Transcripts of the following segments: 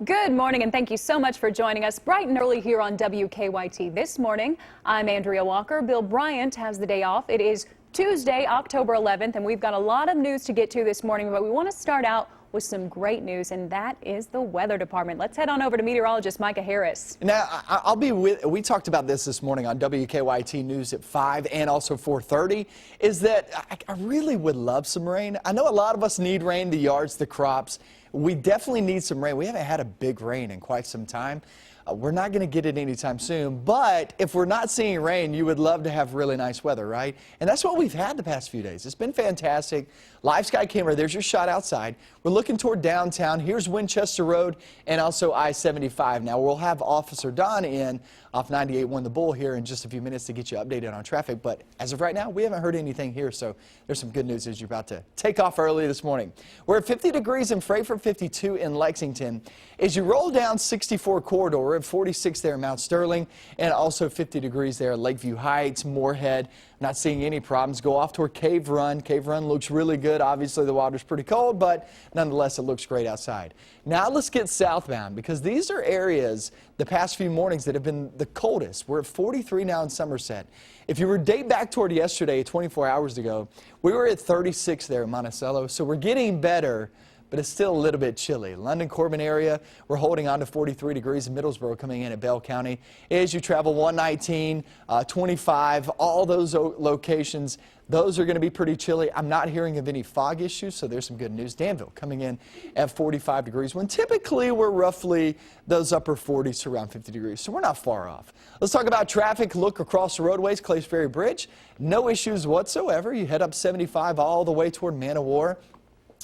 Good morning, and thank you so much for joining us bright and early here on WKYT this morning. I'm Andrea Walker. Bill Bryant has the day off. It is Tuesday, October 11th, and we've got a lot of news to get to this morning, but we want to start out with some great news, and that is the weather department. Let's head on over to meteorologist Micah Harris. Now, we talked about this morning on WKYT News at 5 and also 4:30, is that I really would love some rain. I know a lot of us need rain, the yards, the crops. We definitely need some rain. We haven't had a big rain in quite some time. We're not going to get it anytime soon, but if we're not seeing rain, you would love to have really nice weather, right? And that's what we've had the past few days. It's been fantastic. Live sky camera, there's your shot outside. We're looking toward downtown. Here's Winchester Road and also I-75. Now, we'll have Officer Don in off 98.1 The Bull here in just a few minutes to get you updated on traffic, but as of right now, we haven't heard anything here, so there's some good news as you're about to take off early this morning. We're at 50 degrees in Frankfort, 52 in Lexington. As you roll down 64 corridor, we're at 46 there in Mount Sterling, and also 50 degrees there at Lakeview Heights, Moorhead. Not seeing any problems. Go off toward Cave Run. Cave Run looks really good. Obviously, the water's pretty cold, but nonetheless, it looks great outside. Now let's get southbound, because these are areas the past few mornings that have been the coldest. We're at 43 now in Somerset. If you were to date back toward yesterday, 24 hours ago, we were at 36 there in Monticello, so we're getting better, but it's still a little bit chilly. London, Corbin area, we're holding on to 43 degrees in Middlesboro coming in at Bell County. As you travel 119, 25, all those locations, those are going to be pretty chilly. I'm not hearing of any fog issues, so there's some good news. Danville coming in at 45 degrees when typically we're roughly those upper 40s to around 50 degrees, so we're not far off. Let's talk about traffic. Look across the roadways, Clays Ferry Bridge. No issues whatsoever. You head up 75 all the way toward Man o' War,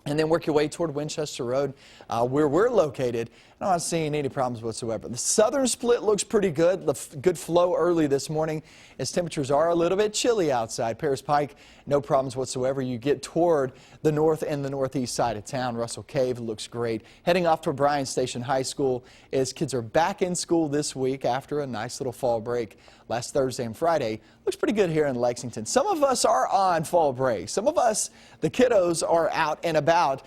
and then work your way toward Winchester Road, where we're located. I'm not seeing any problems whatsoever. The southern split looks pretty good. Good flow early this morning as temperatures are a little bit chilly outside. Paris Pike, no problems whatsoever. You get toward the north and the northeast side of town. Russell Cave looks great. Heading off to Bryan Station High School as kids are back in school this week after a nice little fall break last Thursday and Friday. Looks pretty good here in Lexington. Some of us are on fall break. Some of us, the kiddos, are out and about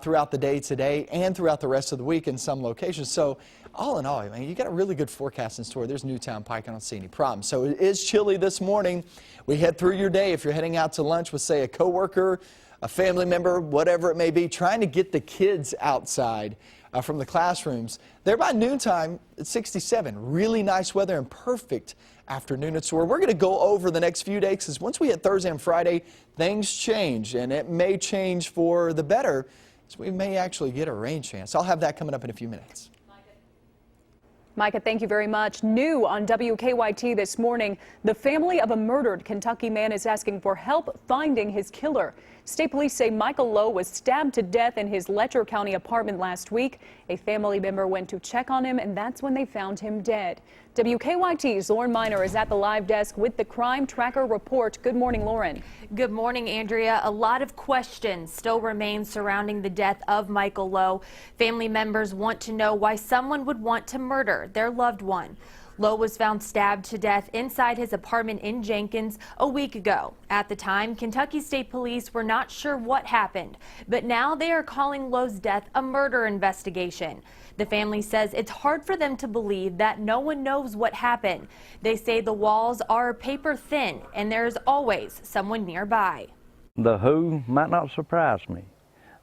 throughout the day today and throughout the rest of the week in some locations. So all in all, I mean, you got a really good forecast in store. There's Newtown Pike. I don't see any problems. So it is chilly this morning. We head through your day. If you're heading out to lunch with, say, a coworker, a family member, whatever it may be, trying to get the kids outside from the classrooms. There by noontime, it's 67. Really nice weather and perfect afternoon. It's where we're going to go over the next few days, because once we hit Thursday and Friday, things change, and it may change for the better. So we may actually get a rain chance. I'll have that coming up in a few minutes. Micah, thank you very much. New on WKYT this morning, the family of a murdered Kentucky man is asking for help finding his killer. State police say Michael Lowe was stabbed to death in his Letcher County apartment last week. A family member went to check on him, and that's when they found him dead. WKYT's Lauren Miner is at the live desk with the Crime Tracker report. Good morning, Lauren. Good morning, Andrea. A lot of questions still remain surrounding the death of Michael Lowe. Family members want to know why someone would want to murder their loved one. Lowe was found stabbed to death inside his apartment in Jenkins a week ago. At the time, Kentucky State Police were not sure what happened, but now they are calling Lowe's death a murder investigation. The family says it's hard for them to believe that no one knows what happened. They say the walls are paper thin and there's always someone nearby. The who might not surprise me,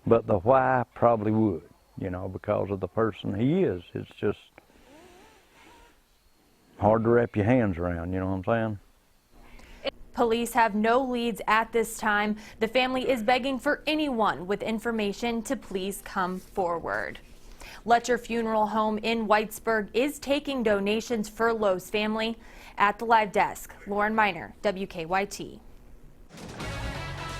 but the why probably would, you know, because of the person he is. It's just hard to wrap your hands around, you know what I'm saying? Police have no leads at this time. The family is begging for anyone with information to please come forward. Letcher Funeral Home in Whitesburg is taking donations for Lowe's family. At the live desk, Lauren Miner, WKYT.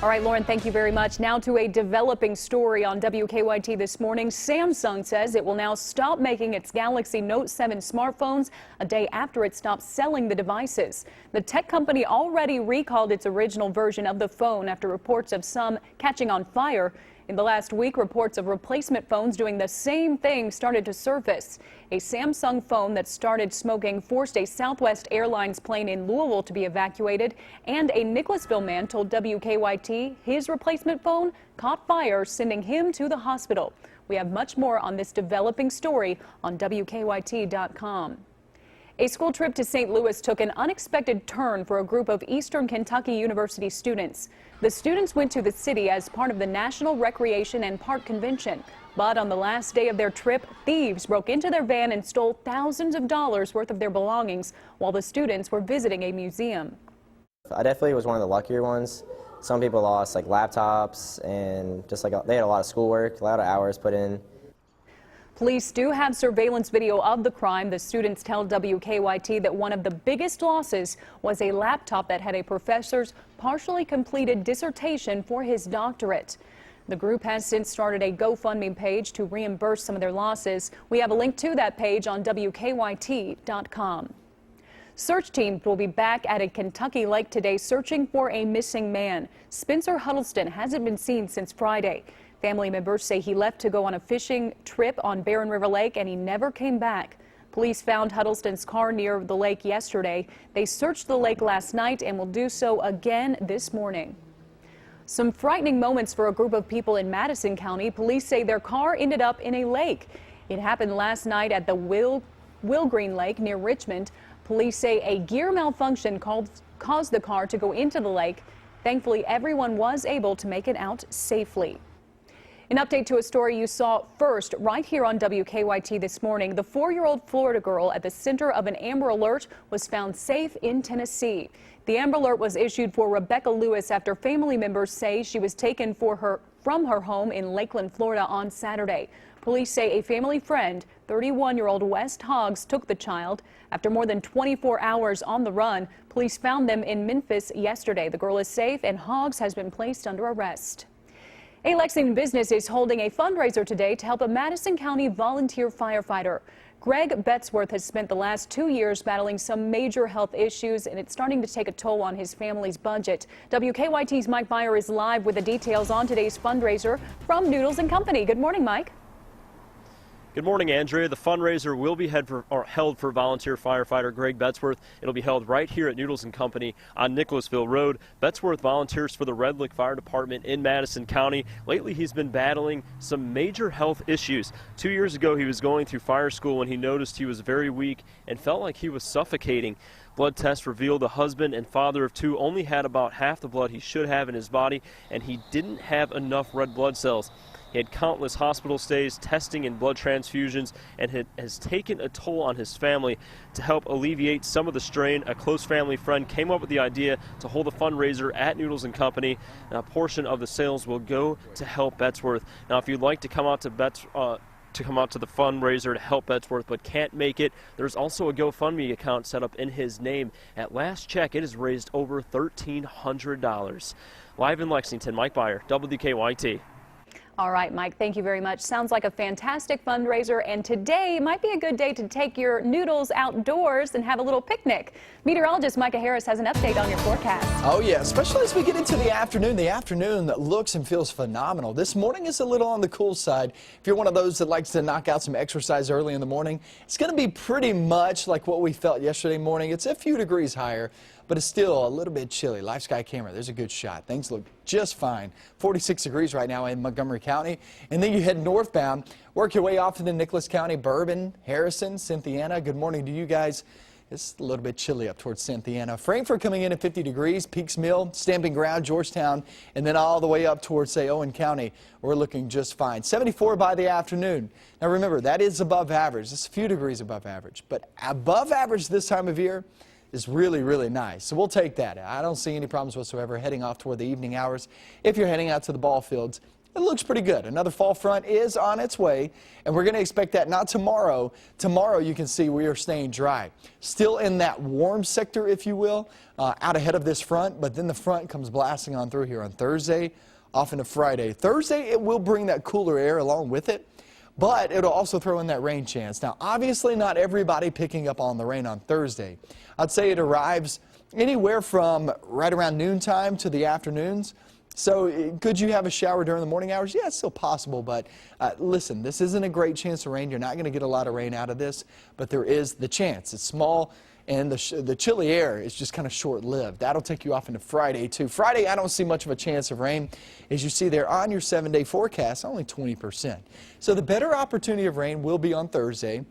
All right, Lauren, thank you very much. Now to a developing story on WKYT this morning. Samsung says it will now stop making its Galaxy Note 7 smartphones a day after it stopped selling the devices. The tech company already recalled its original version of the phone after reports of some catching on fire. In the last week, reports of replacement phones doing the same thing started to surface. A Samsung phone that started smoking forced a Southwest Airlines plane in Louisville to be evacuated, and a Nicholasville man told WKYT his replacement phone caught fire, sending him to the hospital. We have much more on this developing story on WKYT.com. A school trip to St. Louis took an unexpected turn for a group of Eastern Kentucky University students. The students went to the city as part of the National Recreation and Park Convention. But on the last day of their trip, thieves broke into their van and stole thousands of dollars worth of their belongings while the students were visiting a museum. I definitely was one of the luckier ones. Some people lost like laptops and just like they had a lot of schoolwork, a lot of hours put in. Police do have surveillance video of the crime. The students tell WKYT that one of the biggest losses was a laptop that had a professor's partially completed dissertation for his doctorate. The group has since started a GoFundMe page to reimburse some of their losses. We have a link to that page on WKYT.com. Search teams will be back at a Kentucky lake today searching for a missing man. Spencer Huddleston hasn't been seen since Friday. Family members say he left to go on a fishing trip on Barren River Lake and he never came back. Police found Huddleston's car near the lake yesterday. They searched the lake last night and will do so again this morning. Some frightening moments for a group of people in Madison County. Police say their car ended up in a lake. It happened last night at the Will Green Lake near Richmond. Police say a gear malfunction caused the car to go into the lake. Thankfully, everyone was able to make it out safely. An update to a story you saw first right here on WKYT this morning. The 4-year-old Florida girl at the center of an Amber Alert was found safe in Tennessee. The Amber Alert was issued for Rebecca Lewis after family members say she was taken from her home in Lakeland, Florida on Saturday. Police say a family friend, 31-year-old West Hoggs, took the child. After more than 24 hours on the run, police found them in Memphis yesterday. The girl is safe and Hoggs has been placed under arrest. A Lexington business is holding a fundraiser today to help a Madison County volunteer firefighter. Greg Betzworth has spent the last 2 years battling some major health issues, and it's starting to take a toll on his family's budget. WKYT's Mike Meyer is live with the details on today's fundraiser from Noodles & Company. Good morning, Mike. Good morning, Andrea. The fundraiser will be held for volunteer firefighter Greg Betzworth. It'll be held right here at Noodles & Company on Nicholasville Road. Betzworth volunteers for the Red Lick Fire Department in Madison County. Lately, he's been battling some major health issues. 2 years ago, he was going through fire school when he noticed he was very weak and felt like he was suffocating. Blood tests revealed the husband and father of two only had about half the blood he should have in his body, and he didn't have enough red blood cells. He had countless hospital stays, testing and blood transfusions, and has taken a toll on his family. To help alleviate some of the strain, a close family friend came up with the idea to hold a fundraiser at Noodles & Company. And a portion of the sales will go to help Betzworth. Now, if you'd like to come out to the fundraiser to help Betzworth but can't make it, there's also a GoFundMe account set up in his name. At last check, it has raised over $1,300. Live in Lexington, Mike Meyer, WKYT. All right, Mike, thank you very much. Sounds like a fantastic fundraiser, and today might be a good day to take your noodles outdoors and have a little picnic. Meteorologist Micah Harris has an update on your forecast. Oh, yeah, especially as we get into the afternoon. The afternoon looks and feels phenomenal. This morning is a little on the cool side. If you're one of those that likes to knock out some exercise early in the morning, it's going to be pretty much like what we felt yesterday morning. It's a few degrees higher, but it's still a little bit chilly. Live sky camera, there's a good shot. Things look just fine. 46 degrees right now in Montgomery County. And then you head northbound, work your way off into Nicholas County, Bourbon, Harrison, Cynthiana. Good morning to you guys. It's a little bit chilly up towards Cynthiana. Frankfort coming in at 50 degrees, Peaks Mill, Stamping Ground, Georgetown, and then all the way up towards, say, Owen County. We're looking just fine. 74 by the afternoon. Now remember, that is above average. It's a few degrees above average. But above average this time of year is really, really nice. So we'll take that. I don't see any problems whatsoever heading off toward the evening hours. If you're heading out to the ball fields, it looks pretty good. Another fall front is on its way, and we're going to expect that not tomorrow. Tomorrow, you can see we are staying dry. Still in that warm sector, if you will, out ahead of this front, but then the front comes blasting on through here on Thursday, off into Friday. Thursday, it will bring that cooler air along with it, but it'll also throw in that rain chance. Now, obviously, not everybody picking up on the rain on Thursday. I'd say it arrives anywhere from right around noontime to the afternoons. So could you have a shower during the morning hours? Yeah, it's still possible, but listen, this isn't a great chance of rain. You're not going to get a lot of rain out of this, but there is the chance. It's small, and the chilly air is just kind of short-lived. That'll take you off into Friday, too. Friday, I don't see much of a chance of rain. As you see there on your 7-day forecast, only 20%. So the better opportunity of rain will be on Thursday.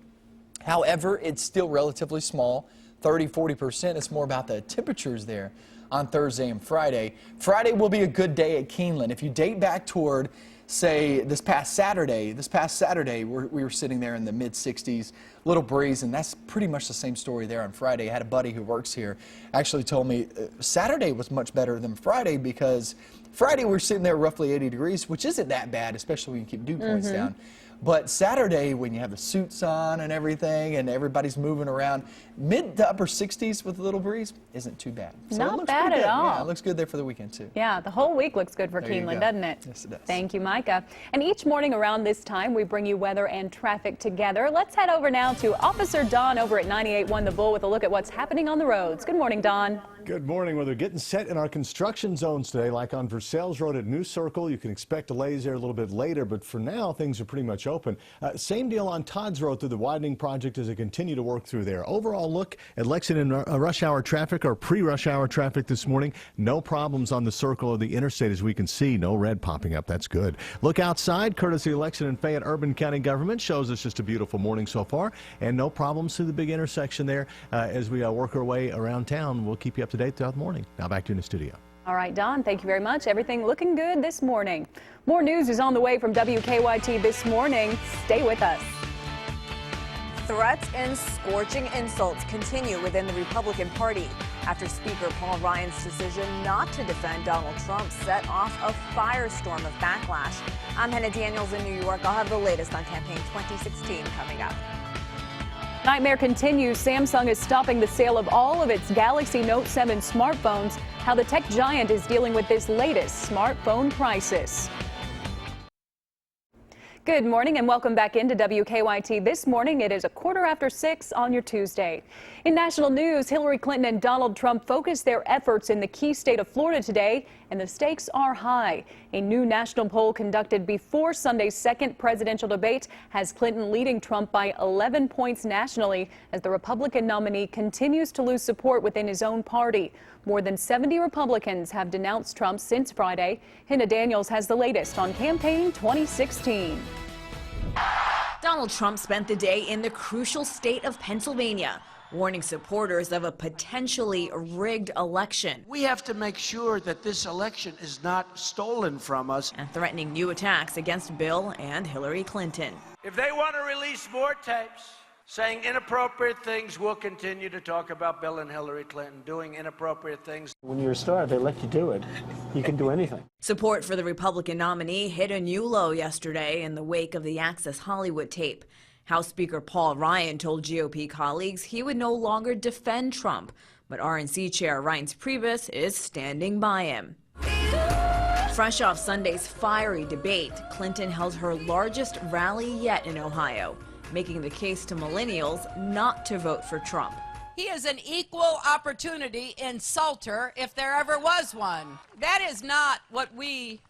However, it's still relatively small, 30–40%. It's more about the temperatures there on Thursday and Friday. Friday will be a good day at Keeneland. If you date back toward, say, this past Saturday, we were sitting there in the mid-60s, little breeze, and that's pretty much the same story there on Friday. I had a buddy who works here actually told me Saturday was much better than Friday because Friday we're sitting there roughly 80 degrees, which isn't that bad, especially when you keep dew points down. But Saturday, when you have the suits on and everything and everybody's moving around, mid to upper 60s with a little breeze isn't too bad. So Not bad at all. Yeah, it looks good there for the weekend, too. Yeah, the whole week looks good for Keeneland, doesn't it? Yes, it does. Thank you, Micah. And each morning around this time, we bring you weather and traffic together. Let's head over now to Officer Don over at 98.1 The Bull with a look at what's happening on the roads. Good morning, Don. Good morning. Well, they're getting set in our construction zones today, like on Versailles Road at New Circle. You can expect delays there a little bit later, but for now, things are pretty much open. Same deal on Todd's Road through the widening project as they continue to work through there. Overall look at Lexington rush hour traffic or pre-rush hour traffic this morning. No problems on the circle or the interstate as we can see. No red popping up. That's good. Look outside, courtesy of Lexington Fayette Urban County Government, shows us just a beautiful morning so far, and no problems through the big intersection there as we work our way around town. We'll keep you up to date throughout the morning. Now back to you in the studio. All right, Don, thank you very much. Everything looking good this morning. More news is on the way from WKYT this morning. Stay with us. Threats and scorching insults continue within the Republican Party after Speaker Paul Ryan's decision not to defend Donald Trump set off a firestorm of backlash. I'm Hannah Daniels in New York. I'll have the latest on campaign 2016 coming up. Nightmare continues. Samsung is stopping the sale of all of its Galaxy Note 7 smartphones. How the tech giant is dealing with this latest smartphone crisis. Good morning and welcome back into WKYT. This morning it is 6:15 on your Tuesday. In national news, Hillary Clinton and Donald Trump focused their efforts in the key state of Florida today, and the stakes are high. A new national poll conducted before Sunday's second presidential debate has Clinton leading Trump by 11 points nationally as the Republican nominee continues to lose support within his own party. More than 70 Republicans have denounced Trump since Friday. Hannah Daniels has the latest on campaign 2016. Donald Trump spent the day in the crucial state of Pennsylvania, warning supporters of a potentially rigged election. We have to make sure that this election is not stolen from us. And threatening new attacks against Bill and Hillary Clinton. If they want to release more tapes saying inappropriate things, we'll continue to talk about Bill and Hillary Clinton doing inappropriate things. When you're a star, they let you do it. You can do anything. Support for the Republican nominee hit a new low yesterday in the wake of the Access Hollywood tape. House Speaker Paul Ryan told GOP colleagues he would no longer defend Trump, but RNC Chair Reince Priebus is standing by him. Fresh off Sunday's fiery debate, Clinton held her largest rally yet in Ohio, making the case to millennials not to vote for Trump. He is an equal opportunity insulter if there ever was one. That is not what we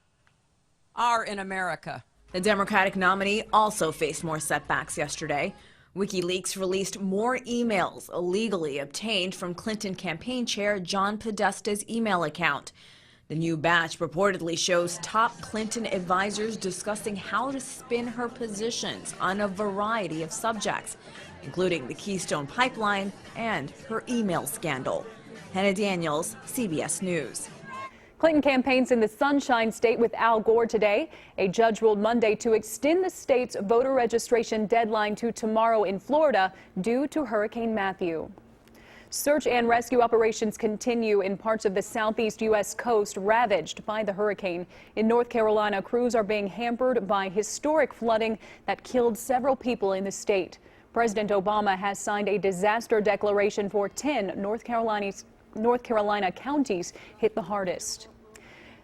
are in America. The Democratic nominee also faced more setbacks yesterday. WikiLeaks released more emails illegally obtained from Clinton campaign chair John Podesta's email account. The new batch purportedly shows top Clinton advisors discussing how to spin her positions on a variety of subjects, including the Keystone Pipeline and her email scandal. Hannah Daniels, CBS News. Clinton campaigns in the Sunshine State with Al Gore today. A judge ruled Monday to extend the state's voter registration deadline to tomorrow in Florida due to Hurricane Matthew. Search and rescue operations continue in parts of the southeast U.S. coast ravaged by the hurricane. In North Carolina, crews are being hampered by historic flooding that killed several people in the state. President Obama has signed a disaster declaration for 10 North Carolina counties hit the hardest.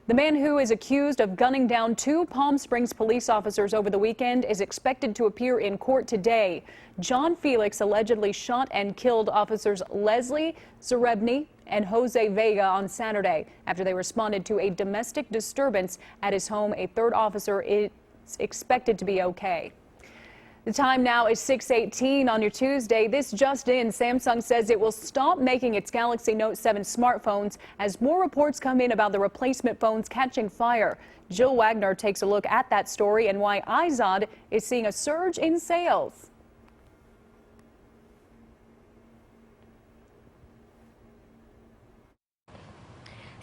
The man who is accused of gunning down 2 Palm Springs police officers over the weekend is expected to appear in court today. John Felix allegedly shot and killed officers Leslie Zarebny and Jose Vega on Saturday after they responded to a domestic disturbance at his home. A third officer is expected to be okay. The time now is 6:18 on your Tuesday. This just in, Samsung says it will stop making its Galaxy Note 7 smartphones as more reports come in about the replacement phones catching fire. Jill Wagner takes a look at that story and why iZod is seeing a surge in sales.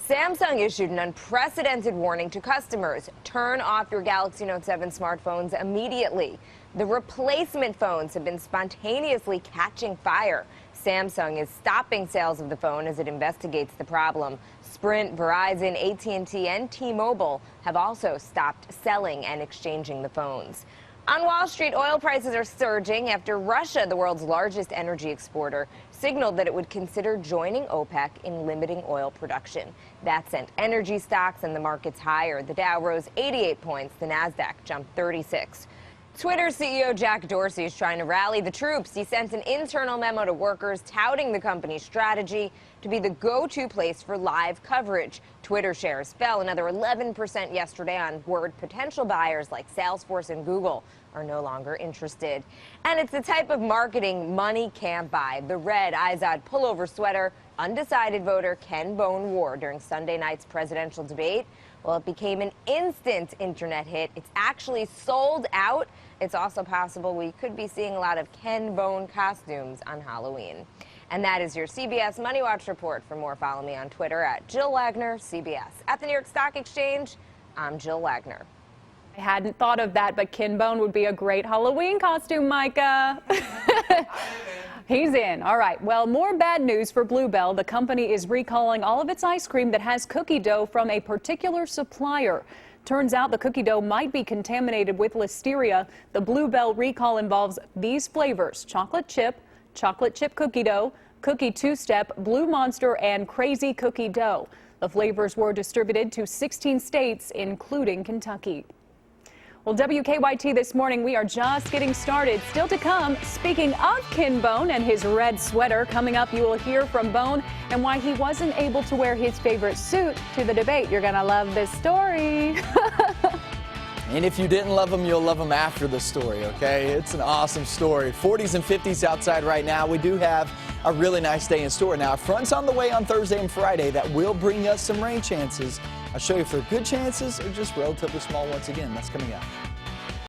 Samsung issued an unprecedented warning to customers. Turn off your Galaxy Note 7 smartphones immediately. The replacement phones have been spontaneously catching fire. Samsung is stopping sales of the phone as it investigates the problem. Sprint, Verizon, AT&T, and T-Mobile have also stopped selling and exchanging the phones. On Wall Street, oil prices are surging after Russia, the world's largest energy exporter, signaled that it would consider joining OPEC in limiting oil production. That sent energy stocks and the markets higher. The Dow rose 88 points. The Nasdaq jumped 36. Twitter CEO Jack Dorsey is trying to rally the troops. He sent an internal memo to workers touting the company's strategy to be the go-to place for live coverage. Twitter shares fell another 11% yesterday on word potential buyers like Salesforce and Google are no longer interested. And it's the type of marketing money can't buy. The red iZod pullover sweater undecided voter Ken Bone wore during Sunday night's presidential debate. Well, it became an instant internet hit. It's actually sold out. It's also possible we could be seeing a lot of Ken Bone costumes on Halloween. And that is your CBS Money Watch report. For more, follow me on Twitter at Jill Wagner, CBS. At the New York Stock Exchange, I'm Jill Wagner. I hadn't thought of that, but Ken Bone would be a great Halloween costume, Micah. He's in. All right. Well, more bad news for Bluebell. The company is recalling all of its ice cream that has cookie dough from a particular supplier. Turns out the cookie dough might be contaminated with listeria. The Bluebell recall involves these flavors: chocolate chip cookie dough, cookie two-step, Blue Monster, and crazy cookie dough. The flavors were distributed to 16 states, including Kentucky. Well, WKYT this morning, we are just getting started. Still to come, speaking of Ken Bone and his red sweater, coming up, you will hear from Bone and why he wasn't able to wear his favorite suit to the debate. You're going to love this story. And if you didn't love him, you'll love him after the story, okay? It's an awesome story. 40s and 50s outside right now. We do have a really nice day in store. Now, a front's on the way on Thursday and Friday that will bring us some rain chances. I'll show you if they're good chances or just relatively small once again. That's coming up.